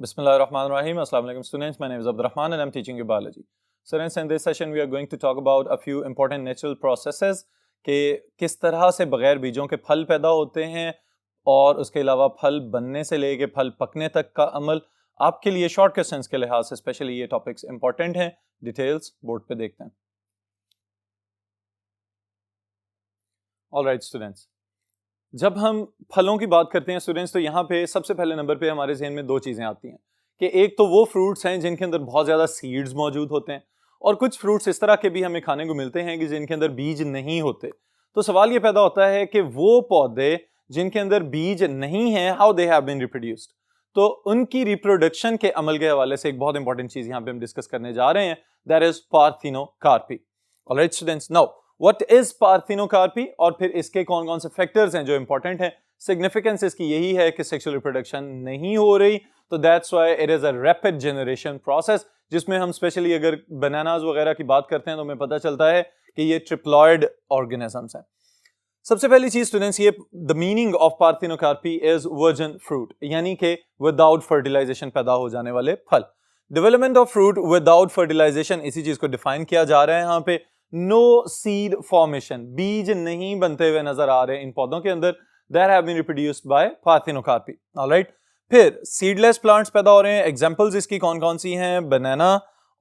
Bismillahirrahmanirrahim. Assalamu alaikum students. My name is Abdurrahman and I'm teaching you biology. Students, in this session we are going to talk about a few important natural processes कि किस तरह से बगैर बीजों के फल पैदा होते हैं और उसके अलावा फल बनने से लेके फल पकने तक का अमल। आपके लिए शॉर्ट क्वेश्चंस के लिहाज से स्पेशली ये टॉपिक्स इंपॉर्टेंट हैं। डिटेल्स बोर्ड पे देखते हैं। ऑलराइट स्टूडेंट्स, जब हम फलों की बात करते हैं स्टूडेंट्स तो यहाँ पे सबसे पहले नंबर पे हमारे जहन में दो चीज़ें आती हैं कि एक तो वो फ्रूट्स हैं जिनके अंदर बहुत ज़्यादा सीड्स मौजूद होते हैं और कुछ फ्रूट्स इस तरह के भी हमें खाने को मिलते हैं कि जिनके अंदर बीज नहीं होते। तो सवाल ये पैदा होता है कि वो पौधे जिनके अंदर बीज नहीं हैं, how they have been reproduced, तो उनकी रिप्रोडक्शन के अमल के हवाले से एक बहुत इंपॉर्टेंट चीज़ यहाँ पे हम डिस्कस करने जा रहे हैं, that is parthenocarpy. Alright students, now what is parthenocarpy और फिर इसके कौन कौन से फैक्टर्स हैं जो इंपॉर्टेंट हैं। सिग्निफिकेंस इसकी यही है कि सेक्सुअल रिप्रोडक्शन नहीं हो रही, तो that's why it is a rapid generation process, जिसमें हम स्पेशली अगर बनानास वगैरह की बात करते हैं तो हमें पता चलता है कि ये ट्रिप्लॉइड ऑर्गेनिजम्स हैं। सबसे पहली चीज स्टूडेंट्स, ये the meaning of parthenocarpy is virgin fruit, यानी कि विदाउट फर्टिलाइजेशन पैदा हो जाने वाले फल। Development of fruit without fertilisation, इसी चीज को डिफाइन किया जा रहा है यहाँ पे। नो सीड फॉर्मेशन, बीज नहीं बनते हुए नजर आ रहे इन पौधों के अंदर, that have been reproduced by parthenocarpy. Alright, फिर सीडलेस प्लांट्स पैदा हो रहे हैं। एग्जांपल्स इसकी कौन कौन सी हैं? बनाना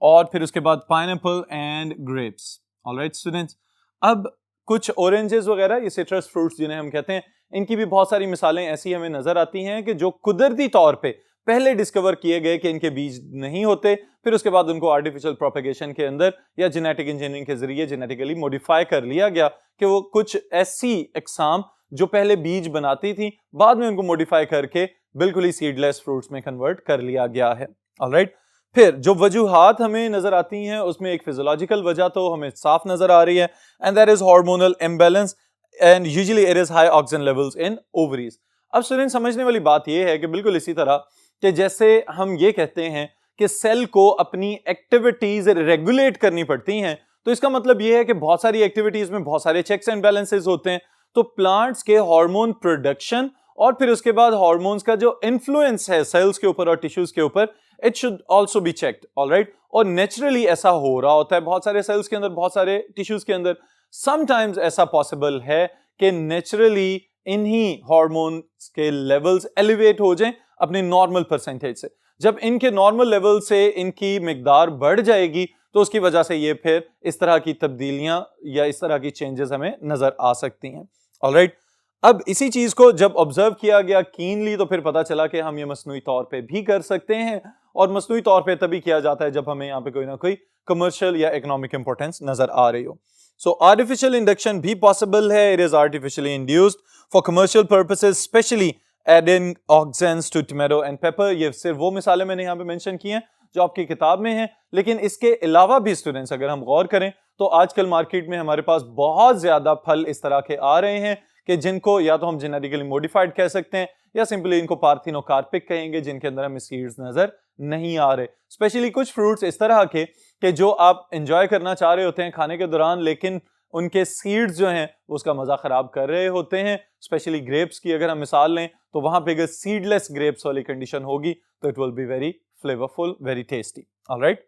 और फिर उसके बाद pineapple and grapes. Alright students, अब कुछ ऑरेंजेस वगैरह, ये सिट्रस फ्रूट्स जिन्हें हम कहते हैं, इनकी भी बहुत सारी मिसालें ऐसी हमें नजर आती हैं कि जो कुदरती तौर पे पहले डिस्कवर किए गए कि इनके बीज नहीं होते, फिर उसके बाद उनको आर्टिफिशियल प्रोपेगेशन के अंदर या जेनेटिक इंजीनियरिंग के जरिए जेनेटिकली मॉडिफाई कर लिया गया कि वो कुछ ऐसी अक़साम जो पहले बीज बनाती थी बाद में उनको मॉडिफाई करके बिल्कुल ही सीडलेस फ्रूट्स में कन्वर्ट कर लिया गया है। ऑलराइट, फिर जो वजूहात हमें नजर आती हैं उसमें एक फिजियोलॉजिकल वजह तो हमें साफ नजर आ रही है, and that is hormonal imbalance and usually it is high oxygen levels in ovaries. अब स्टूडेंट, समझने वाली बात यह है कि बिल्कुल इसी तरह कि जैसे हम ये कहते हैं कि सेल को अपनी एक्टिविटीज रेगुलेट करनी पड़ती हैं, तो इसका मतलब यह है कि बहुत सारी एक्टिविटीज में बहुत सारे चेक्स एंड बैलेंसेस होते हैं। तो प्लांट्स के हार्मोन प्रोडक्शन और फिर उसके बाद हार्मोन्स का जो इन्फ्लुएंस है सेल्स के ऊपर और टिश्यूज के ऊपर, it should also be checked. Alright, और नेचुरली ऐसा हो रहा होता है बहुत सारे सेल्स के अंदर, बहुत सारे टिश्यूज के अंदर। समटाइम्स ऐसा पॉसिबल है कि नेचुरली इन्हीं हार्मोन्स के लेवल्स एलिवेट हो जाएं अपने नॉर्मल परसेंटेज से। जब इनके नॉर्मल लेवल से इनकी मिकदार बढ़ जाएगी तो उसकी वजह से ये फिर इस तरह की तब्दीलियां या इस तरह की चेंजेस हमें नजर आ सकती हैं। ऑलराइट, अब इसी चीज को जब ऑब्जर्व किया गया कीनली तो फिर पता चला कि हम ये मसनूई तौर पे भी कर सकते हैं, और मसनूई तौर पे तभी किया जाता है जब हमें यहाँ पे कोई ना कोई कमर्शियल या इकोनॉमिक इंपॉर्टेंस नजर आ रही हो। सो आर्टिफिशियल इंडक्शन भी पॉसिबल है, it is artificially induced for commercial purposes, specially adding auxins to tomato and pepper. ये सिर्फ वो मिसालें मैंने यहाँ पे मेंशन की हैं जो आपकी किताब में हैं, लेकिन इसके अलावा भी स्टूडेंट्स अगर हम गौर करें तो आजकल मार्केट में हमारे पास बहुत ज्यादा फल इस तरह के आ रहे हैं कि जिनको या तो हम जेनेटिकली मॉडिफाइड कह सकते हैं या सिंपली इनको पार्थिनोकार्पिक कहेंगे, जिनके अंदर हमें सीड्स नजर नहीं आ रहे। स्पेशली कुछ फ्रूट्स इस तरह के कि जो आप एंजॉय करना चाह रहे होते हैं खाने के दौरान, लेकिन उनके सीड्स जो हैं उसका मजा खराब कर रहे होते हैं। स्पेशली ग्रेप्स की अगर हम मिसाल लें तो वहां पे अगर सीडलेस ग्रेप्स वाली कंडीशन होगी तो it will be very flavourful, very tasty. Alright,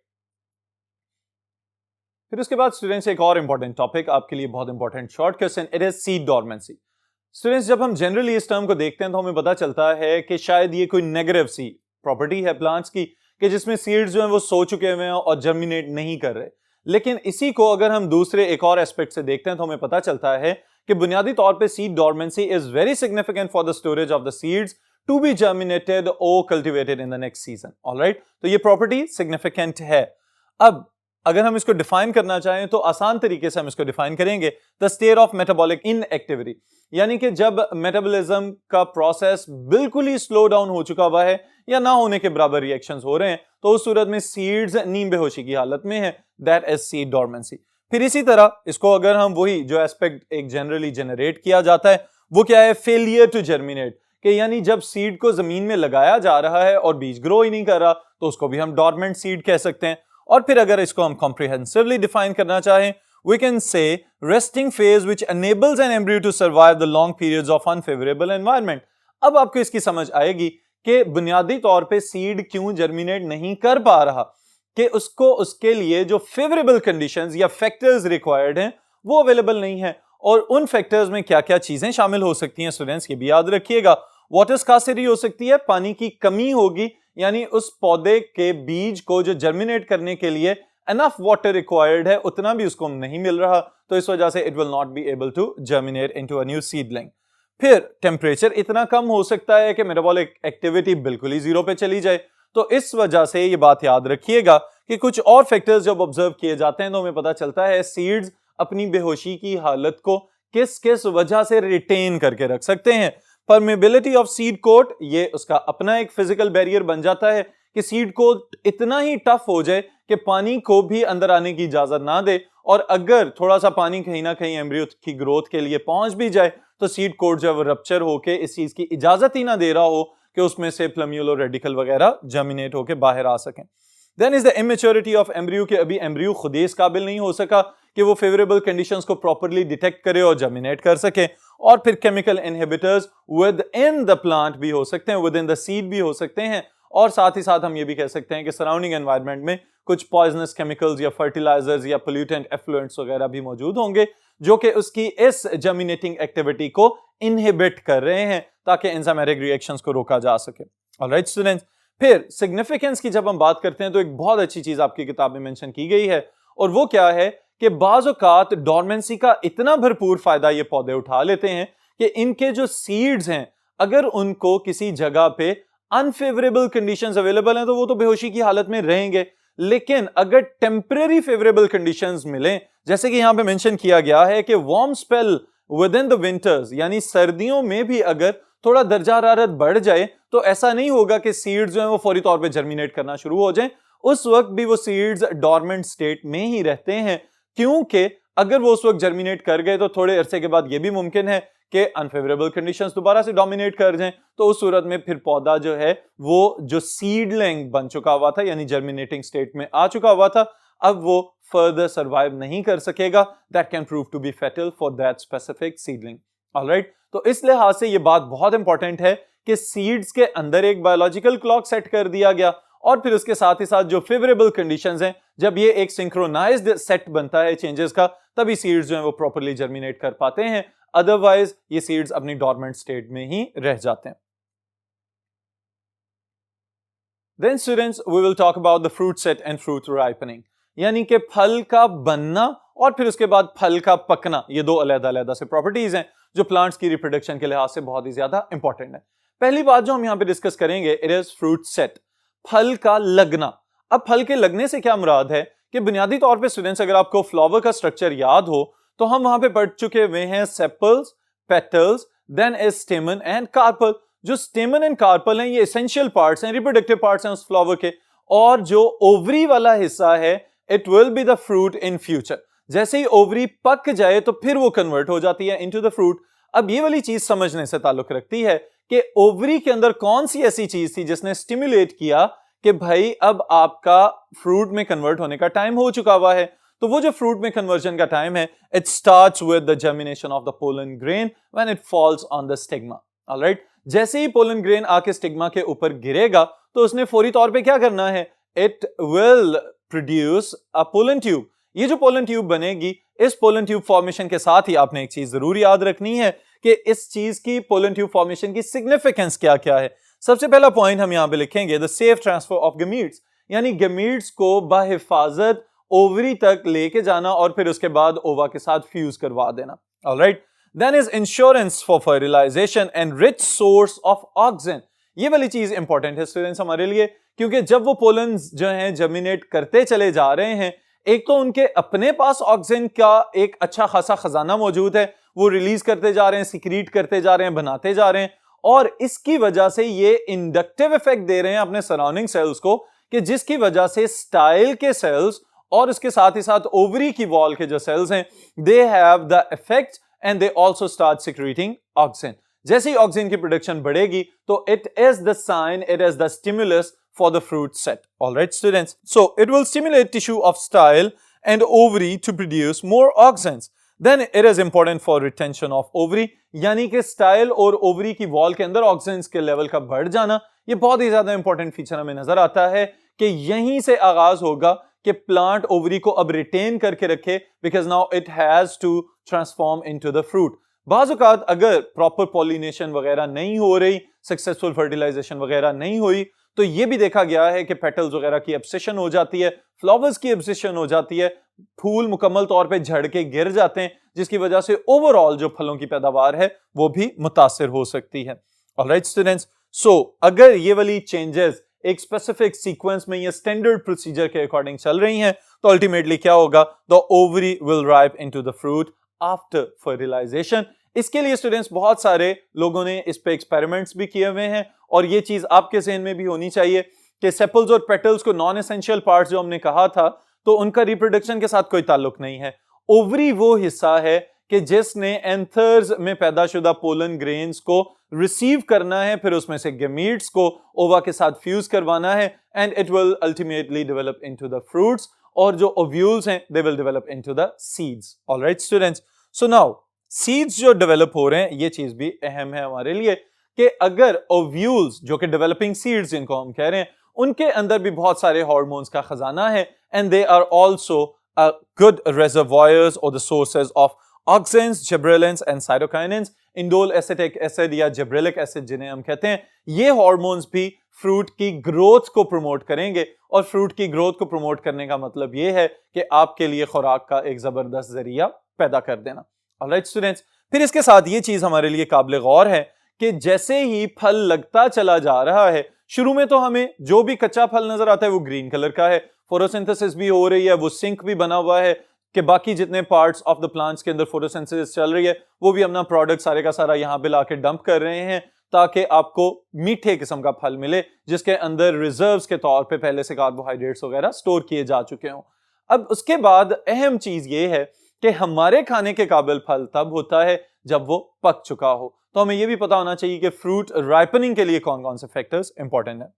फिर उसके बाद स्टूडेंट्स एक और इंपॉर्टेंट टॉपिक आपके लिए, बहुत important short question, it is seed dormancy. Students, जब हम जनरली इस टर्म को देखते हैं तो हमें पता चलता है कि शायद ये कोई नेगेटिव सी प्रॉपर्टी है प्लांट्स की कि जिसमें सीड्स जो हैं वो सो चुके हुए हैं और जर्मिनेट नहीं कर रहे। लेकिन इसी को अगर हम दूसरे एक और एस्पेक्ट से देखते हैं तो हमें पता चलता है कि बुनियादी तौर पे seed dormancy is very significant for the storage of the seeds to be germinated और cultivated in the next season. Alright, तो ये प्रॉपर्टी सिग्निफिकेंट है। अब अगर हम इसको डिफाइन करना चाहें तो आसान तरीके से हम इसको डिफाइन करेंगे, the state of metabolic inactivity, यानी कि जब मेटाबॉलिज्म का प्रोसेस बिल्कुल ही स्लो डाउन हो चुका हुआ है या ना होने के बराबर रिएक्शंस हो रहे हैं, तो उस सूरत में सीड्स नीम बेहोशी की हालत में है, दैट इज सीड डॉर्मेंसी। फिर इसी तरह इसको अगर हम वही जो एस्पेक्ट एक जनरली जनरेट किया जाता है वो क्या है? फेलियर टू जर्मिनेट, कि यानी जब सीड को जमीन में लगाया जा रहा है और बीज ग्रो ही नहीं कर रहा तो उसको भी हम डॉर्मेंट सीड कह सकते हैं। और फिर अगर इसको हम कॉम्प्रिहेंसिवली डिफाइन करना चाहें, we can say resting phase which enables an embryo to survive the long periods of unfavorable environment। अब आपको इसकी समझ आएगी कि बुनियादी तौर पे सीड क्यों जर्मिनेट नहीं कर पा रहा, कि उसको उसके लिए जो फेवरेबल कंडीशंस या फैक्टर्स रिक्वायर्ड हैं वो अवेलेबल नहीं है। और उन फैक्टर्स में क्या क्या चीजें शामिल हो सकती हैं स्टूडेंट्स, ये भी याद रखिएगा। वाटर स्कार्सिटी हो सकती है, पानी की कमी होगी, यानी उस पौधे के बीज को जो जर्मिनेट करने के लिए एनफ वाटर रिक्वायर्ड है उतना भी उसको नहीं मिल रहा, तो इस वजह से it will not be able to germinate into a new seedling. फिर टेम्परेचर इतना कम हो सकता है कि मेटाबॉलिक एक्टिविटी बिल्कुल ही जीरो पे चली जाए। तो इस वजह से ये बात याद रखिएगा कि कुछ और फैक्टर्स जब ऑब्जर्व किए जाते हैं तो हमें पता चलता है सीड्स अपनी बेहोशी की हालत को किस किस वजह से रिटेन करके रख सकते हैं। परमेबिलिटी ऑफ सीड कोट, ये उसका अपना एक फिजिकल बैरियर बन जाता है कि सीड कोट इतना ही टफ हो जाए कि पानी को भी अंदर आने की इजाजत ना दे, और अगर थोड़ा सा पानी कहीं ना कहीं एम्ब्रियो की ग्रोथ के लिए पहुंच भी जाए तो सीड कोट जब रप्चर होके इस चीज की इजाजत ही ना दे रहा हो कि उसमें से प्लम्यूलो रेडिकल वगैरह जर्मिनेट होके बाहर आ सकें। Then is the immaturity of embryo, के अभी एम्ब्रियो खुद ही इस काबिल नहीं हो सका कि वो फेवरेबल कंडीशंस को प्रॉपर्ली डिटेक्ट करे और जर्मिनेट कर सके। और फिर chemical inhibitors with in the plant भी हो सकते हैं, विद इन द सीड भी हो सकते हैं, और साथ ही साथ हम ये भी कह सकते हैं कि सराउंडिंग एनवायरनमेंट में कुछ पॉइजनस केमिकल्स या फर्टिलाइजर्स या पोल्यूटेंट एफ्लुएंट्स वगैरह भी मौजूद होंगे जो कि उसकी इस जर्मिनेटिंग एक्टिविटी को इनहिबिट कर रहे हैं ताकि एंजाइमेटिक रिएक्शंस को रोका जा सके। ऑलराइट स्टूडेंट्स, फिर सिग्निफिकेंस की जब हम बात करते हैं तो एक बहुत अच्छी चीज आपकी किताब में मेंशन की गई है, और वो क्या है कि बाज़ औक़ात डोरमेंसी का इतना भरपूर फायदा ये पौधे उठा लेते हैं कि इनके जो सीड्स हैं अगर उनको किसी जगह पे अनफेवरेबल कंडीशंस अवेलेबल हैं तो वो तो बेहोशी की हालत में रहेंगे, लेकिन अगर टेम्परेरी फेवरेबल कंडीशंस मिलें, जैसे कि यहां पे मेंशन किया गया है कि warm spell with in the winters, यानी सर्दियों में भी अगर थोड़ा दर्जा हरारत बढ़ जाए तो ऐसा नहीं होगा कि सीड्स जो हैं वो फौरी तौर पे जर्मिनेट करना शुरू हो जाएं, उस वक्त भी वो सीड्स डोरमेंट स्टेट में ही रहते हैं, क्योंकि अगर वो उस वक्त जर्मिनेट कर गए तो थोड़े अरसे के बाद ये भी मुमकिन है कि अनफेवरेबल कंडीशंस दोबारा से डोमिनेट कर जाएं, तो उस सूरत में फिर पौधा जो है वो जो सीडलिंग बन चुका हुआ था यानी जर्मिनेटिंग स्टेट में आ चुका हुआ था, अब वो फर्दर सर्वाइव नहीं कर सकेगा। That can prove to be fatal for that specific seedling. Alright, तो इस लिहाज से ये बात बहुत इंपॉर्टेंट है कि सीड्स के अंदर एक बायोलॉजिकल क्लॉक सेट कर दिया गया, और फिर उसके साथ ही साथ जो फेवरेबल कंडीशंस हैं, जब ये एक सिंक्रोनाइज्ड सेट बनता है चेंजेस का, तभी सीड्स जो हैं वो प्रॉपर्ली जर्मिनेट कर पाते हैं, अदरवाइज ये सीड्स अपनी डोरमेंट स्टेट में ही रह जाते हैं। Then students, we will talk about the fruit set and fruit ripening, यानी कि फल का बनना और फिर उसके बाद फल का पकना, ये दो अलग-अलग से प्रॉपर्टीज हैं जो प्लांट्स की रिप्रोडक्शन के लिहाज से बहुत ही ज्यादा इंपॉर्टेंट है। पहली बात जो हम यहां पे डिस्कस करेंगे, इट इज फ्रूट सेट, फल का लगना। अब फल के लगने से क्या मुराद है कि बुनियादी तौर पे स्टूडेंट्स अगर आपको फ्लावर का स्ट्रक्चर याद हो तो हम वहां पे पढ़ चुके हुए हैं sepals, petals, then is stamen and carpel. जो स्टेमन एंड कार्पल हैं ये एसेंशियल पार्ट्स हैं, रिप्रोडक्टिव पार्ट्स हैं उस फ्लावर के, और जो ओवरी वाला हिस्सा है it will be the fruit in future. जैसे ही ओवरी पक जाए तो फिर वो कन्वर्ट हो जाती है इनटू द फ्रूट। अब ये वाली चीज समझने से ताल्लुक रखती है कि ओवरी के अंदर कौन सी ऐसी चीज थी जिसने स्टिमुलेट किया कि भाई अब आपका फ्रूट में कन्वर्ट होने का टाइम हो चुका हुआ है। तो वो जो फ्रूट में कन्वर्जन का टाइम है, it starts with the germination of the pollen grain when it falls on the stigma. Alright, जैसे ही पोलन ग्रेन आके स्टिग्मा के ऊपर गिरेगा तो उसने फौरी तौर पे क्या करना है, it will produce a pollen tube. ये जो पोलन ट्यूब बनेगी, इस पोलन ट्यूब फॉर्मेशन के साथ ही आपने एक चीज जरूर याद रखनी है कि इस चीज की पोलन ट्यूब फॉर्मेशन की सिग्निफिकेंस क्या क्या है। सबसे पहला पॉइंट हम यहां पे लिखेंगे the safe transfer of gametes, यानी गमीट्स को बाहिफाजत ओवरी तक लेके जाना और फिर उसके बाद ओवा के साथ फ्यूज करवा देना। Alright, then is insurance for fertilisation and rich source of oxygen. ये वाली चीज इंपॉर्टेंट है स्टूडेंट्स हमारे लिए, क्योंकि जब वो पोलन जो हैं जर्मिनेट करते चले जा रहे हैं, एक तो उनके अपने पास ऑक्सीजन का एक अच्छा खासा खजाना मौजूद है, वो रिलीज करते जा रहे हैं, सिक्रीट करते जा रहे हैं, बनाते जा रहे हैं, और इसकी वजह से ये इंडक्टिव इफेक्ट दे रहे हैं अपने सराउंडिंग सेल्स को, कि जिसकी वजह से स्टाइल के सेल्स और इसके साथ ही साथ ओवरी की वॉल के जो सेल्स हैं, they have the effect and they also start secreting oxygen. जैसे ही ऑक्सीजन की प्रोडक्शन बढ़ेगी तो it is the sign, it is the stimulus for the fruit set. All right, students. So it will stimulate tissue of style and ovary to produce more oxygens. Then it is important for retention of ovary. यानी कि style और ovary की wall के अंदर oxygens के level का बढ़ जाना, ये बहुत ही ज्यादा इंपॉर्टेंट फीचर हमें नजर आता है कि यहीं से आगाज होगा कि प्लांट ओवरी को अब रिटेन करके रखे, because now it has to transform into the fruit. बाज़ औक़ात अगर प्रॉपर पॉलिनेशन वगैरह नहीं हो रही, सक्सेसफुल फर्टिलाइजेशन वगैरह नहीं हुई, तो ये भी देखा गया है कि पेटल्स वगैरह की एब्सेशन हो जाती है, फ्लावर्स की एब्सेशन हो जाती है, फूल मुकम्मल तौर पे झड़ के गिर जाते हैं, जिसकी वजह से ओवरऑल जो फलों की पैदावार है वो भी मुतासिर हो सकती है। ऑलराइट स्टूडेंट्स, सो अगर ये वाली चेंजेस एक स्पेसिफिक सीक्वेंस में या स्टैंडर्ड प्रोसीजर के अकॉर्डिंग चल रही हैं, तो अल्टीमेटली क्या होगा, the ovary will ripe into the fruit after fertilisation. इसके लिए स्टूडेंट्स बहुत सारे लोगों ने इस पे एक्सपेरिमेंट्स भी किए हुए हैं, और ये चीज आपके ज़हन में भी होनी चाहिए कि सेपल्स और पेटल्स को नॉन एसेंशियल पार्ट्स जो हमने कहा था, तो उनका रिप्रोडक्शन के साथ कोई ताल्लुक नहीं है। ओवरी वो हिस्सा है कि जिसने एंथर्स में पैदाशुदा पोलन ग्रेन्स को रिसीव करना है, फिर उसमें से गैमीट्स को ओवा के साथ फ्यूज करवाना है, and it will ultimately develop into the fruits, और जो ओव्यूल्स हैं they will develop into the seeds. Alright students, so now seeds जो डेवलप हो रहे हैं, ये चीज भी अहम है हमारे लिए कि अगर ओव्यूल्स जो कि डेवलपिंग सीड्स जिनको हम कह रहे हैं, उनके अंदर भी बहुत सारे हार्मोन्स का खजाना है, and they are also good reservoirs और the sources of auxins, gibberellins and cytokinins. Indole acetic acid या जिब्रेलिक एसिड जिन्हें हम कहते हैं, ये हार्मोन्स भी फ्रूट की ग्रोथ को प्रमोट करेंगे, और फ्रूट की ग्रोथ को प्रमोट करने का मतलब ये है कि आपके लिए खुराक का एक जबरदस्त जरिया पैदा कर देना। ऑलराइट स्टूडेंट्स, फिर इसके साथ ये चीज हमारे लिए काबिल गौर है कि जैसे ही फल लगता चला जा रहा है, शुरू में तो हमें जो भी कच्चा फल नजर आता है वो ग्रीन कलर का है, फोटोसिंथेसिस भी हो रही है, वो सिंक भी बना हुआ है कि बाकी जितने पार्ट्स ऑफ द प्लांट्स के अंदर फोटोसिंथेसिस चल रही है, वो भी अपना प्रोडक्ट सारे का सारा यहाँ पे लाके डंप कर रहे हैं, ताकि आपको मीठे किस्म का फल मिले, जिसके अंदर रिजर्व्स के तौर पे पहले से कार्बोहाइड्रेट्स वगैरह स्टोर किए जा चुके हों। अब उसके बाद अहम चीज ये है कि हमारे खाने के काबिल फल तब होता है जब वो पक चुका हो। तो हमें यह भी पता होना चाहिए कि फ्रूट राइपनिंग के लिए कौन कौन से फैक्टर्स इंपॉर्टेंट है।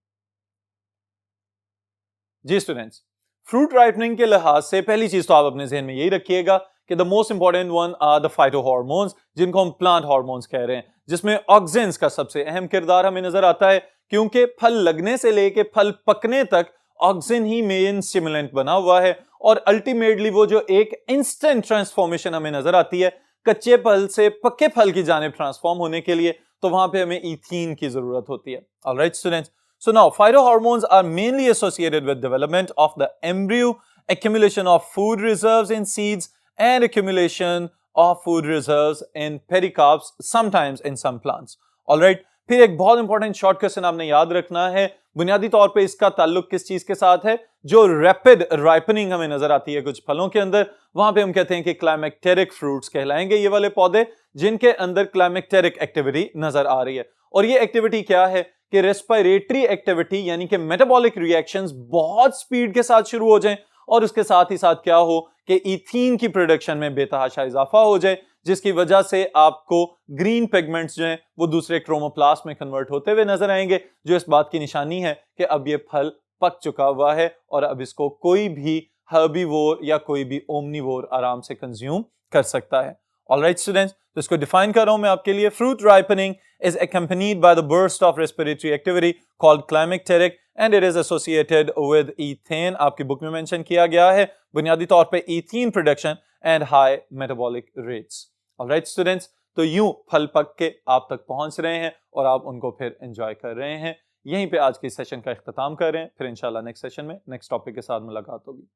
जी स्टूडेंट्स, फ्रूट राइपनिंग के लिहाज से पहली चीज तो आप अपने जहन में यही रखिएगा कि the most important one are the phytohormones, जिनको हम प्लांट हार्मोन्स कह रहे हैं, जिसमें ऑक्सिन्स का सबसे अहम किरदार हमें नजर आता है, क्योंकि फल लगने से लेके फल पकने तक ऑक्सिन ही मेन स्टिमुलेंट बना हुआ है, और अल्टीमेटली वो जो एक इंस्टेंट ट्रांसफॉर्मेशन हमें नजर आती है कच्चे फल से पक्के फल की जानिब ट्रांसफॉर्म होने के लिए, तो वहां पे हमें इथीन की जरूरत होती है। Alright students, so now phytohormones are mainly associated with development of the embryo, accumulation of food reserves in seeds, and accumulation of food reserves in pericarps, sometimes in some plants. Alright, फिर एक बहुत important short question आपने याद रखना है, बुनियादी तौर पे इसका ताल्लुक किस चीज के साथ है, जो रैपिड राइपनिंग हमें नजर आती है कुछ फलों के अंदर, वहां पे हम कहते हैं कि क्लाइमेक्टेरिक फ्रूट्स कहलाएंगे ये वाले पौधे, जिनके अंदर क्लाइमेक्टेरिक एक्टिविटी नजर आ रही है। और ये एक्टिविटी क्या है कि रेस्पिरेटरी एक्टिविटी, यानी कि मेटाबॉलिक रिएक्शंस बहुत स्पीड के साथ शुरू हो जाएं, और उसके साथ ही साथ क्या हो कि इथीन की प्रोडक्शन में बेतहाशा इजाफा हो जाए, जिसकी वजह से आपको ग्रीन पिगमेंट्स जो हैं वो दूसरे क्रोमोप्लास्ट में कन्वर्ट होते हुए नजर आएंगे, जो इस बात की निशानी है कि अब ये फल पक चुका हुआ है, और अब इसको कोई भी हर्बीवोर या कोई भी ओमनीवोर आराम से कंज्यूम कर सकता है। ऑलराइट स्टूडेंट्स, तो इसको डिफाइन कर रहा हूं मैं आपके लिए। Fruit ripening is accompanied by the burst of respiratory activity called climacteric and it is associated with ethane, आपकी बुक में मेंशन किया गया है, बुनियादी तौर पे ethene production and high metabolic rates. Alright students, तो यूं फल पक के आप तक पहुंच रहे हैं और आप उनको फिर एंजॉय कर रहे हैं। यहीं पे आज के सेशन का इख्तिताम कर रहे हैं, फिर इंशाल्लाह नेक्स्ट सेशन में नेक्स्ट टॉपिक के साथ मुलाकात होगी।